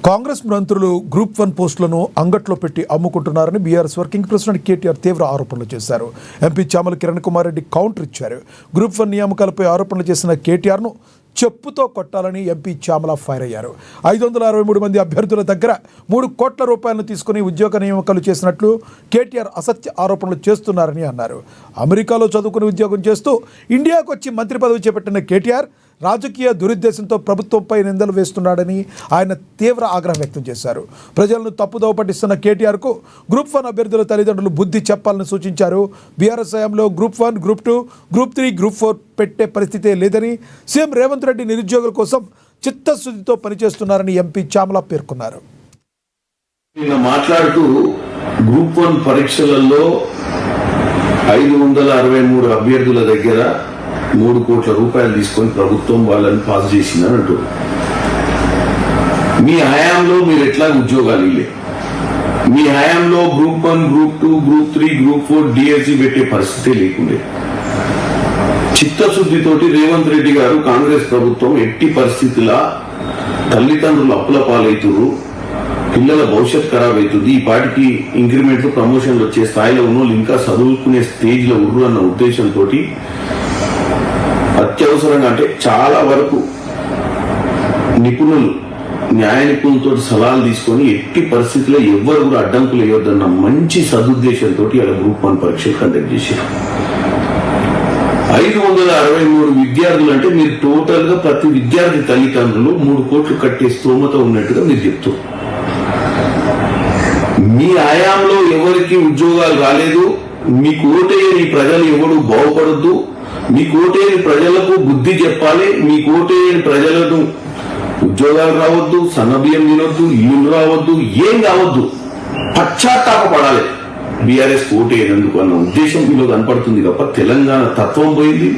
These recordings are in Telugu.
కాంగ్రెస్ మంత్రులు గ్రూప్ 1 పోస్టులను అంగట్లో పెట్టి అమ్ముకుంటున్నారని బీఆర్ఎస్ వర్కింగ్ ప్రెసిడెంట్ కేటీఆర్ తీవ్ర ఆరోపణలు చేశారు. ఎంపీ చామల కిరణ్ కుమార్ రెడ్డి కౌంటర్ ఇచ్చారు. గ్రూప్ 1 నియామకాలపై ఆరోపణలు చేసిన కేటీఆర్ను చెప్పుతో కొట్టాలని ఎంపీ చామల ఫైర్ అయ్యారు. 563 మంది అభ్యర్థుల దగ్గర 3 కోట్ల రూపాయలను తీసుకుని ఉద్యోగ నియామకాలు చేసినట్లు కేటీఆర్ అసత్య ఆరోపణలు చేస్తున్నారని అన్నారు. అమెరికాలో చదువుకుని ఉద్యోగం చేస్తూ ఇండియాకు వచ్చి మంత్రి పదవి చేపట్టిన కేటీఆర్ రాజకీయ దురుద్దేశంతో ప్రభుత్వంపై నిందలు వేస్తున్నాడని ఆయన తీవ్ర ఆగ్రహం వ్యక్తం చేశారు. ప్రజలను తప్పుదోవ పట్టిస్తున్న కేటీఆర్కు గ్రూప్ 1 అభ్యర్థుల తల్లిదండ్రులు బుద్ధి చెప్పాలని సూచించారు. బీఆర్ఎస్ హయాంలో గ్రూప్ 1, గ్రూప్ 2, గ్రూప్ 3, గ్రూప్ 4 పెట్టే పరిస్థితే లేదని, సీఎం రేవంత్ రెడ్డి నిరుద్యోగుల కోసం చిత్తశుద్ధితో పనిచేస్తున్నారని ఎంపీ చామల పేర్కొన్నారు. మాట్లాడుతూ గ్రూప్ 1 పరీక్షలలో 563 అభ్యర్థుల దగ్గర 3 కోట్ల రూపాయలు తీసుకొని ప్రభుత్వం వాళ్ళని పాస్ చేసిందని అంటారు. మీ హయాంలో మీరు ఎట్లా ఉద్యోగాలు ఇల్లే, మీ హయాంలో group 1, group 2, group 3, group 4 DSC పెట్టే పరిస్థితే లేకుండే. చిత్తశుద్ధితోటి రేవంత్ రెడ్డి గారు కాంగ్రెస్ ప్రభుత్వం ఎట్టి పరిస్థితుల తల్లిదండ్రులు అప్పుల పాలవుతున్నారు, పిల్లల భవిష్యత్ ఖరాబ్ అవుతుంది, ఈ పాటికి ఇంక్రిమెంట్లు ప్రమోషన్లు వచ్చే స్థాయిలో ఉన్న ఇంకా చదువుకునే స్టేజ్ లో ఉర్రు అన్న ఉద్దేశంతో అత్యవసరంగా అంటే చాలా వరకు నిపుణులు న్యాయ నిపుణులతో సలహాలు తీసుకొని ఎట్టి పరిస్థితుల్లో ఎవ్వరు కూడా అడ్డంకులు వేయొద్దన్న మంచి సదుద్దేశంతో ఇలా గ్రూప్ 1 పరీక్షలు కండక్ట్ చేశారు. 563 విద్యార్థులు అంటే మీరు టోటల్ గా ప్రతి విద్యార్థి తల్లిదండ్రులు 3 కోట్లు కట్టే స్తోమత ఉన్నట్టుగా మీరు చెప్తారు. మీ హయాంలో ఎవరికి ఉద్యోగాలు రాలేదు, మీకు ఓటేయని ప్రజలు ఎవరు బాగుపడద్దు, మీకు ఓటేయని ప్రజలకు బుద్ధి చెప్పాలి, మీకు ఓటేయని ప్రజలను ఉద్యోగాలు రావద్దు, సన్నబియ్యం తినొద్దు, ఇల్లు రావద్దు, ఏం కావద్దు, పశ్చాత్తాపడాలి బీఆర్ఎస్ ఓటేయనందుకు అన్న ఉద్దేశం మీలో కనపడుతుంది తప్ప తెలంగాణ తత్వం పోయింది.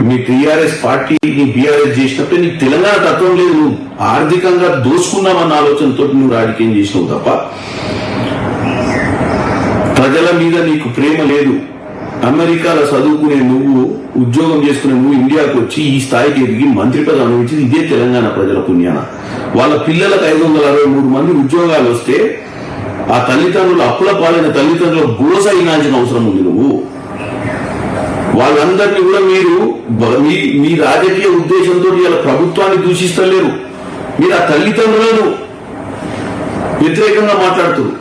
మీ టీఆర్ఎస్ పార్టీని బీఆర్ఎస్ చేసినప్పుడే నీకు తెలంగాణ తత్వం లేదు, నువ్వు ఆర్థికంగా దోసుకున్నామన్న ఆలోచనతో నువ్వు రాజకీయం చేసినావు తప్ప ప్రజల మీద నీకు ప్రేమ లేదు. అమెరికాలో చదువుకునే నువ్వు, ఉద్యోగం చేసుకునే నువ్వు ఇండియాకు వచ్చి ఈ స్థాయికి ఎదిగి మంత్రి పదవి అనుభవించింది ఇదే తెలంగాణ ప్రజల పుణ్యాన. వాళ్ళ పిల్లలకు 563 మంది ఉద్యోగాలు వస్తే ఆ తల్లిదండ్రులు అప్పుల పాలైన తల్లిదండ్రుల గోస అయినాల్సిన అవసరం ఉంది. నువ్వు వాళ్ళందరినీ కూడా మీరు మీ రాజకీయ ఉద్దేశంతో ఇలా ప్రభుత్వాన్ని దూషిస్తలేరు, మీరు ఆ తల్లిదండ్రులను వ్యతిరేకంగా మాట్లాడుతున్నారు.